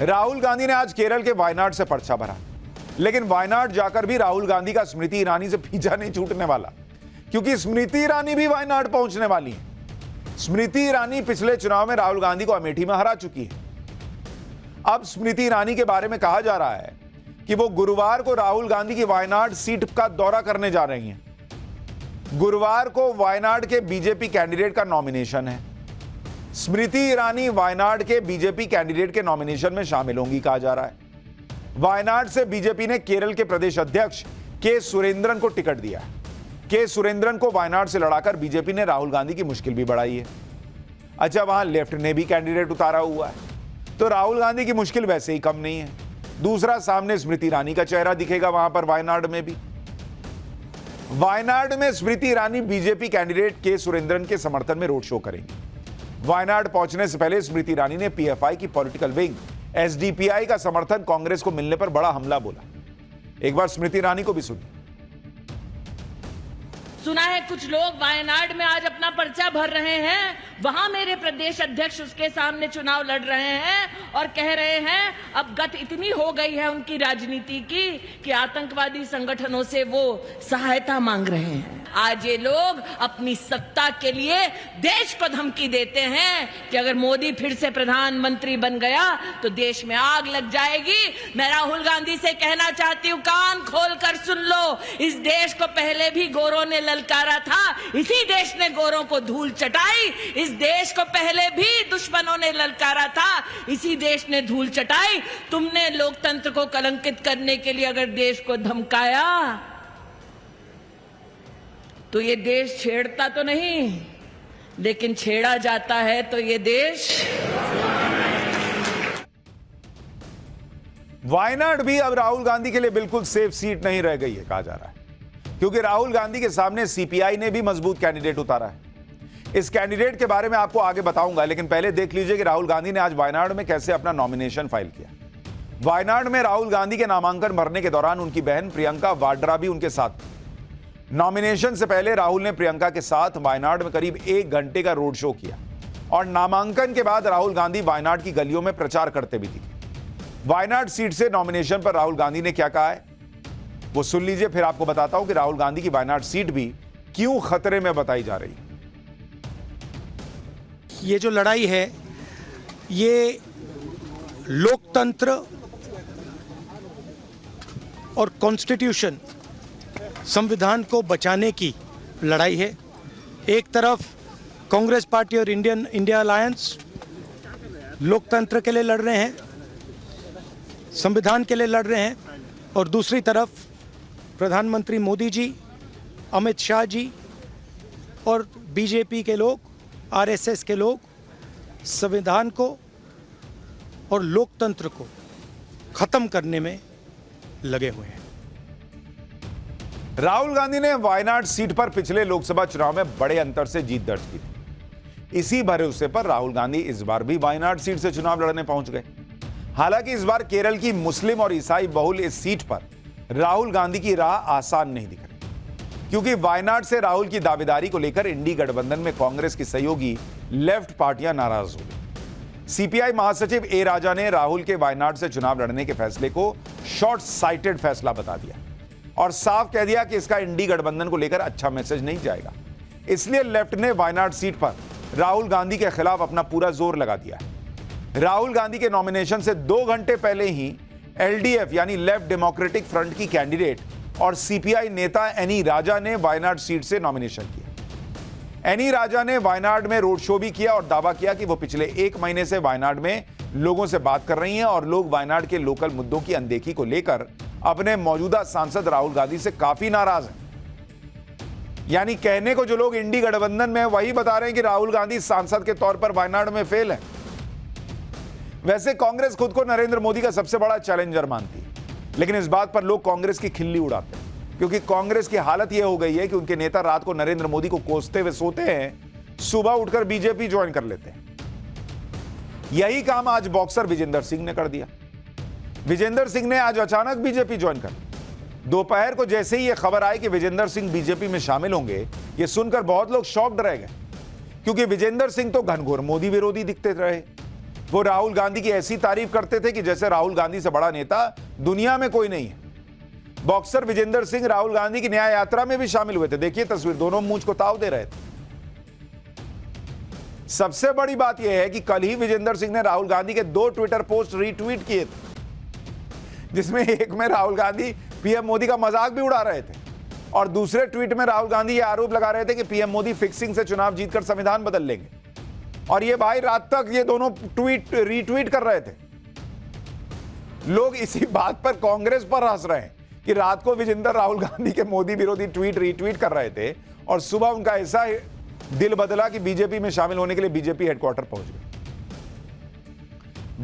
राहुल गांधी ने आज केरल के वायनाड से पर्चा भरा, लेकिन वायनाड जाकर भी राहुल गांधी का स्मृति ईरानी से पीछा नहीं छूटने वाला, क्योंकि स्मृति ईरानी भी वायनाड पहुंचने वाली है। स्मृति ईरानी पिछले चुनाव में राहुल गांधी को अमेठी में हरा चुकी है। अब स्मृति ईरानी के बारे में कहा जा रहा है कि वो गुरुवार को राहुल गांधी की वायनाड सीट का दौरा करने जा रही हैं। गुरुवार को वायनाड के बीजेपी कैंडिडेट का नॉमिनेशन है। स्मृति ईरानी वायनाड के बीजेपी कैंडिडेट के नॉमिनेशन में शामिल होंगी कहा जा रहा है। वायनाड से बीजेपी ने केरल के प्रदेश अध्यक्ष के सुरेंद्रन को टिकट दिया है। के सुरेंद्रन को वायनाड से लड़ाकर बीजेपी ने राहुल गांधी की मुश्किल भी बढ़ाई है। अच्छा, वहां लेफ्ट ने भी कैंडिडेट उतारा हुआ है, तो राहुल गांधी की मुश्किल वैसे ही कम नहीं है। दूसरा, सामने स्मृति ईरानी का चेहरा दिखेगा वहां पर वायनाड में भी। वायनाड में स्मृति ईरानी बीजेपी कैंडिडेट के सुरेंद्रन के समर्थन में रोड शो करेंगी। वायनाड पहुंचने से पहले स्मृति ईरानी ने पीएफआई की पॉलिटिकल विंग एसडीपीआई का समर्थन कांग्रेस को मिलने पर बड़ा हमला बोला। एक बार स्मृति ईरानी को भी सुनिए। सुना है कुछ लोग वायनाड में आज अपना पर्चा भर रहे हैं, वहां मेरे प्रदेश अध्यक्ष उसके सामने चुनाव लड़ रहे हैं और कह रहे हैं अब गत इतनी हो गई है उनकी राजनीति की कि आतंकवादी संगठनों से वो सहायता मांग रहे हैं। आज ये लोग अपनी सत्ता के लिए देश को धमकी देते हैं कि अगर मोदी फिर से प्रधानमंत्री बन गया तो देश में आग लग जाएगी। मैं राहुल गांधी से कहना चाहती हूं, कान खोल कर सुन लो। इस देश को पहले भी गोरों ने ललकारा था, इसी देश ने गोरों को धूल चटाई। इस देश को पहले भी दुश्मनों ने ललकारा था, इसी देश ने धूल चटाई। तुमने लोकतंत्र को कलंकित करने के लिए अगर देश को धमकाया तो ये देश छेड़ता तो नहीं, लेकिन छेड़ा जाता है तो ये देश। वायनाड भी अब राहुल गांधी के लिए बिल्कुल सेफ सीट नहीं रह गई है कहा जा रहा है, क्योंकि राहुल गांधी के सामने सीपीआई ने भी मजबूत कैंडिडेट उतारा है। इस कैंडिडेट के बारे में आपको आगे बताऊंगा, लेकिन पहले देख लीजिए कि राहुल गांधी ने आज वायनाड में कैसे अपना नॉमिनेशन फाइल किया। वायनाड में राहुल गांधी के नामांकन भरने के दौरान उनकी बहन प्रियंका वाड्रा भी उनके साथ थी। नॉमिनेशन से पहले राहुल ने प्रियंका के साथ वायनाड में करीब 1 घंटे का रोड शो किया और नामांकन के बाद राहुल गांधी वायनाड की गलियों में प्रचार करते भी दिखे। वायनाड सीट से नॉमिनेशन पर राहुल गांधी ने क्या कहा है वो सुन लीजिए, फिर आपको बताता हूं कि राहुल गांधी की वायनाड सीट भी क्यों खतरे में बताई जा रही है। ये जो लड़ाई है ये लोकतंत्र और कॉन्स्टिट्यूशन, संविधान को बचाने की लड़ाई है। एक तरफ कांग्रेस पार्टी और इंडिया अलायंस लोकतंत्र के लिए लड़ रहे हैं, संविधान के लिए लड़ रहे हैं, और दूसरी तरफ प्रधानमंत्री मोदी जी, अमित शाह जी और बीजेपी के लोग, आरएसएस के लोग संविधान को और लोकतंत्र को खत्म करने में लगे हुए हैं। राहुल गांधी ने वायनाड सीट पर पिछले लोकसभा चुनाव में बड़े अंतर से जीत दर्ज की थी। इसी भरोसे पर राहुल गांधी इस बार भी वायनाड सीट से चुनाव लड़ने पहुंच गए। हालांकि इस बार केरल की मुस्लिम और ईसाई बहुल इस सीट पर राहुल गांधी की राह आसान नहीं दिख रही, क्योंकि वायनाड से राहुल की दावेदारी को लेकर इंडी गठबंधन में कांग्रेस की सहयोगी लेफ्ट पार्टियां नाराज हो गई। सीपीआई महासचिव ए राजा ने राहुल के वायनाड से चुनाव लड़ने के फैसले को शॉर्ट साइटेड फैसला बता दिया और साफ कह दिया कि इसका इंडी गठबंधन को लेकर अच्छा मैसेज नहीं जाएगा। इसलिए लेफ्ट ने वायनाड सीट पर राहुल गांधी के खिलाफ अपना पूरा जोर लगा दिया है। राहुल गांधी के नॉमिनेशन से 2 घंटे पहले ही एलडीएफ यानी लेफ्ट डेमोक्रेटिक फ्रंट की कैंडिडेट और सीपीआई नेता एनी राजा ने वायनाड सीट से नॉमिनेशन किया। एनी राजा ने वायनाड में रोड शो भी किया और दावा किया कि वो पिछले 1 महीने से वायनाड में लोगों से बात कर रही हैं और लोग वायनाड के लोकल मुद्दों की अनदेखी को लेकर अपने मौजूदा सांसद राहुल गांधी से काफी नाराज हैं। यानी कहने को जो लोग इंडी गठबंधन में वही बता रहे हैं कि राहुल गांधी सांसद के तौर पर वायनाड में फेल है। वैसे कांग्रेस खुद को नरेंद्र मोदी का सबसे बड़ा चैलेंजर मानती है, लेकिन इस बात पर लोग कांग्रेस की खिल्ली उड़ाते हैं, क्योंकि कांग्रेस की हालत यह हो गई है कि उनके नेता रात को नरेंद्र मोदी को कोसते हुए सोते हैं, सुबह उठकर बीजेपी ज्वाइन कर लेते हैं। यही काम आज बॉक्सर विजेंदर सिंह ने कर दिया। विजेंदर सिंह ने आज अचानक बीजेपी ज्वाइन कर ली। दोपहर को जैसे ही यह खबर आई कि विजेंदर सिंह बीजेपी में शामिल होंगे, यह सुनकर बहुत लोग शॉक्ड रह गए, क्योंकि विजेंदर सिंह तो घनघोर मोदी विरोधी दिखते रहे। वो राहुल गांधी की ऐसी तारीफ करते थे कि जैसे राहुल गांधी से बड़ा नेता दुनिया में कोई नहीं है। बॉक्सर विजेंदर सिंह राहुल गांधी की न्याय यात्रा में भी शामिल हुए थे। देखिए तस्वीर, दोनों मूंछ को ताव दे रहे थे। सबसे बड़ी बात यह है कि कल ही विजेंदर सिंह ने राहुल गांधी के 2 ट्विटर पोस्ट रीट्वीट किए थे, जिसमें एक में राहुल गांधी पीएम मोदी का मजाक भी उड़ा रहे थे और दूसरे ट्वीट में राहुल गांधी यह आरोप लगा रहे थे कि पीएम मोदी फिक्सिंग से चुनाव जीतकर संविधान बदल लेंगे। और ये भाई रात तक ये दोनों ट्वीट रीट्वीट कर रहे थे। लोग इसी बात पर कांग्रेस पर हंस रहे हैं कि रात को विजेंदर राहुल गांधी के मोदी विरोधी ट्वीट रीट्वीट कर रहे थे और सुबह उनका ऐसा दिल बदला कि बीजेपी में शामिल होने के लिए बीजेपी हेडक्वार्टर पहुंच गए।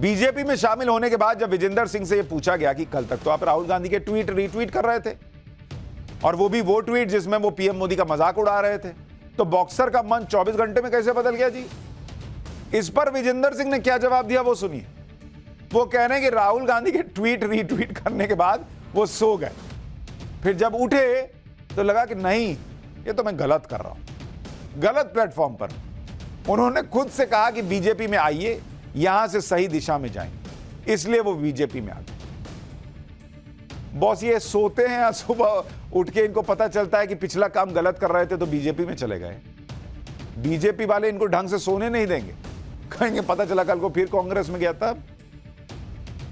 बीजेपी में शामिल होने के बाद जब विजेंदर सिंह से यह पूछा गया कि कल तक तो आप राहुल गांधी के ट्वीट रीट्वीट कर रहे थे और वो भी वो ट्वीट जिसमें वो पीएम मोदी का मजाक उड़ा रहे थे, तो बॉक्सर का मन 24 घंटे में कैसे बदल गया जी? इस पर विजेंदर सिंह ने क्या जवाब दिया वो सुनिए। वो कह रहे हैं कि राहुल गांधी के ट्वीट रीट्वीट करने के बाद वो सो गए, फिर जब उठे तो लगा कि नहीं, ये तो मैं गलत कर रहा हूं, गलत प्लेटफॉर्म पर। उन्होंने खुद से कहा कि बीजेपी में आइए, यहां से सही दिशा में जाएंगे, इसलिए वो बीजेपी में आ गए। बॉस ये सोते हैं, सुबह उठ के इनको पता चलता है कि पिछला काम गलत कर रहे थे तो बीजेपी में चले गए। बीजेपी वाले इनको ढंग से सोने नहीं देंगे, कहेंगे पता चला कल को फिर कांग्रेस में गया। तब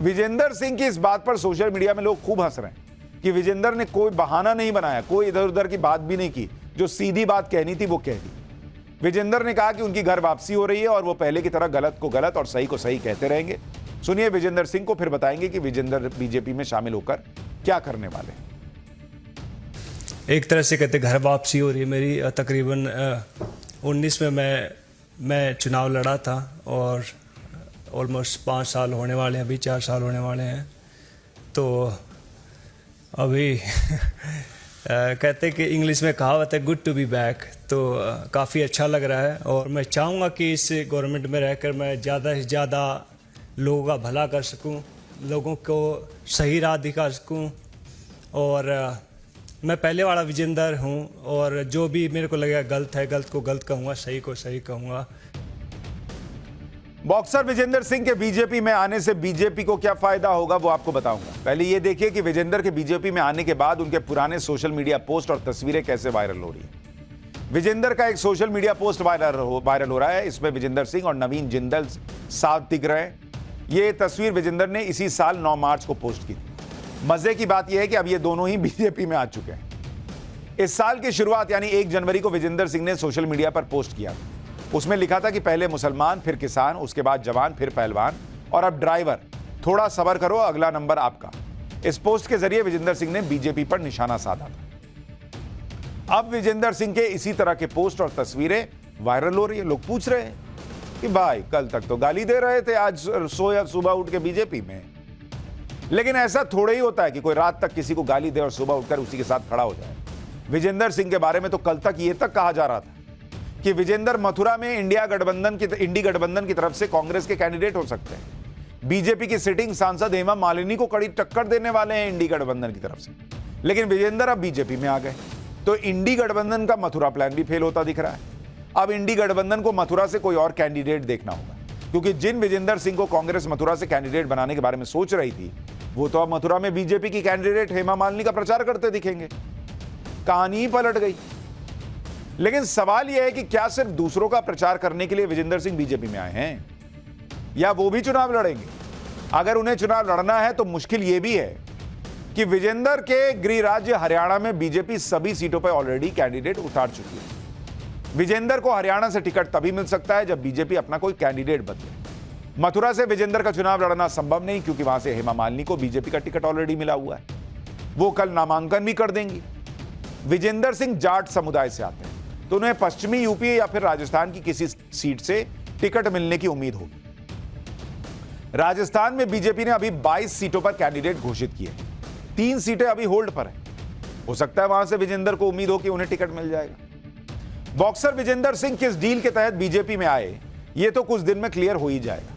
विजेंदर सिंह की इस बात पर सोशल मीडिया में लोग खूब हंस रहे हैं कि विजेंदर ने कोई बहाना नहीं बनाया, कोई इधर उधर की बात भी नहीं की, जो सीधी बात कहनी थी वो कह दी। विजेंदर ने कहा कि उनकी घर वापसी हो रही है और वो पहले की तरह गलत को गलत और सही को सही कहते रहेंगे। सुनिए विजेंदर सिंह को, फिर बताएंगे कि विजेंदर बीजेपी में शामिल होकर क्या करने वाले। एक तरह से कहते घर वापसी हो रही है मेरी। तकरीबन 19 में मैं चुनाव लड़ा था और ऑलमोस्ट 5 साल होने वाले हैं, अभी 4 साल होने वाले हैं। तो अभी कहते कि इंग्लिश में कहावत है गुड टू बी बैक, तो काफ़ी अच्छा लग रहा है और मैं चाहूँगा कि इस गवर्नमेंट में रहकर मैं ज़्यादा से ज़्यादा लोगों का भला कर सकूँ, लोगों को सही राह दिखा सकूँ। और मैं पहले वाला विजेंदर हूँ और जो भी मेरे को लगेगा गलत है, गलत को गलत कहूँगा, सही को सही कहूँगा। बॉक्सर विजेंदर सिंह के बीजेपी में आने से बीजेपी को क्या फायदा होगा वो आपको बताऊंगा। पहले ये देखिए कि विजेंदर के बीजेपी में आने के बाद उनके पुराने सोशल मीडिया पोस्ट और तस्वीरें कैसे वायरल हो रही है। विजेंदर का एक सोशल मीडिया पोस्ट वायरल हो रहा है। इसमें विजेंदर सिंह और नवीन जिंदल साथ दिख रहे हैं। ये तस्वीर विजेंदर ने इसी साल 9 मार्च को पोस्ट की थी। मजे की बात यह है कि अब ये दोनों ही बीजेपी में आ चुके हैं। इस साल की शुरुआत यानी 1 जनवरी को विजेंदर सिंह ने सोशल मीडिया पर पोस्ट किया। उसमें लिखा था कि पहले मुसलमान, फिर किसान, उसके बाद जवान, फिर पहलवान और अब ड्राइवर, थोड़ा सब्र करो, अगला नंबर आपका। इस पोस्ट के जरिए विजेंदर सिंह ने बीजेपी पर निशाना साधा था। अब विजेंदर सिंह के इसी तरह के पोस्ट और तस्वीरें वायरल हो रही है। लोग पूछ रहे हैं कि भाई कल तक तो गाली दे रहे थे, आज सोया सुबह उठ के बीजेपी में। लेकिन ऐसा थोड़ा ही होता है कि कोई रात तक किसी को गाली दे और सुबह उठकर उसी के साथ खड़ा हो जाए। विजेंदर सिंह के बारे में तो कल तक ये तक कहा जा रहा था कि विजेंदर मथुरा में इंडी गठबंधन की तरफ से कांग्रेस के कैंडिडेट हो सकते हैं। बीजेपी की सिटिंग सांसद हेमा मालिनी को कड़ी टक्कर देने वाले हैं इंडी गठबंधन की तरफ से। लेकिन विजेंदर अब बीजेपी में आ गए तो इंडी गठबंधन का मथुरा प्लान भी फेल होता दिख रहा है। अब इंडी गठबंधन को मथुरा से कोई और कैंडिडेट देखना होगा, क्योंकि जिन विजेंदर सिंह को कांग्रेस मथुरा से कैंडिडेट बनाने के बारे में सोच रही थी वो तो अब मथुरा में बीजेपी की कैंडिडेट हेमा मालिनी का प्रचार करते दिखेंगे। कहानी ही पलट गई। लेकिन सवाल यह है कि क्या सिर्फ दूसरों का प्रचार करने के लिए विजेंदर सिंह बीजेपी में आए हैं या वो भी चुनाव लड़ेंगे? अगर उन्हें चुनाव लड़ना है तो मुश्किल यह भी है कि विजेंदर के गृह राज्य हरियाणा में बीजेपी सभी सीटों पर ऑलरेडी कैंडिडेट उतार चुकी है। विजेंदर को हरियाणा से टिकट तभी मिल सकता है जब बीजेपी अपना कोई कैंडिडेट बदले। मथुरा से विजेंदर का चुनाव लड़ना संभव नहीं, क्योंकि वहां से हेमा मालिनी को बीजेपी का टिकट ऑलरेडी मिला हुआ है। वो कल नामांकन भी कर देंगी। विजेंदर सिंह जाट समुदाय से आते हैं तो उन्हें पश्चिमी यूपी या फिर राजस्थान की किसी सीट से टिकट मिलने की उम्मीद होगी। राजस्थान में बीजेपी ने अभी 22 सीटों पर कैंडिडेट घोषित किए। 3 सीटें अभी होल्ड पर हैं। हो सकता है वहां से विजेंदर को उम्मीद हो कि उन्हें टिकट मिल जाएगा। बॉक्सर विजेंदर सिंह किस डील के तहत बीजेपी में आए, ये तो कुछ दिन में क्लियर हो ही जाएगा।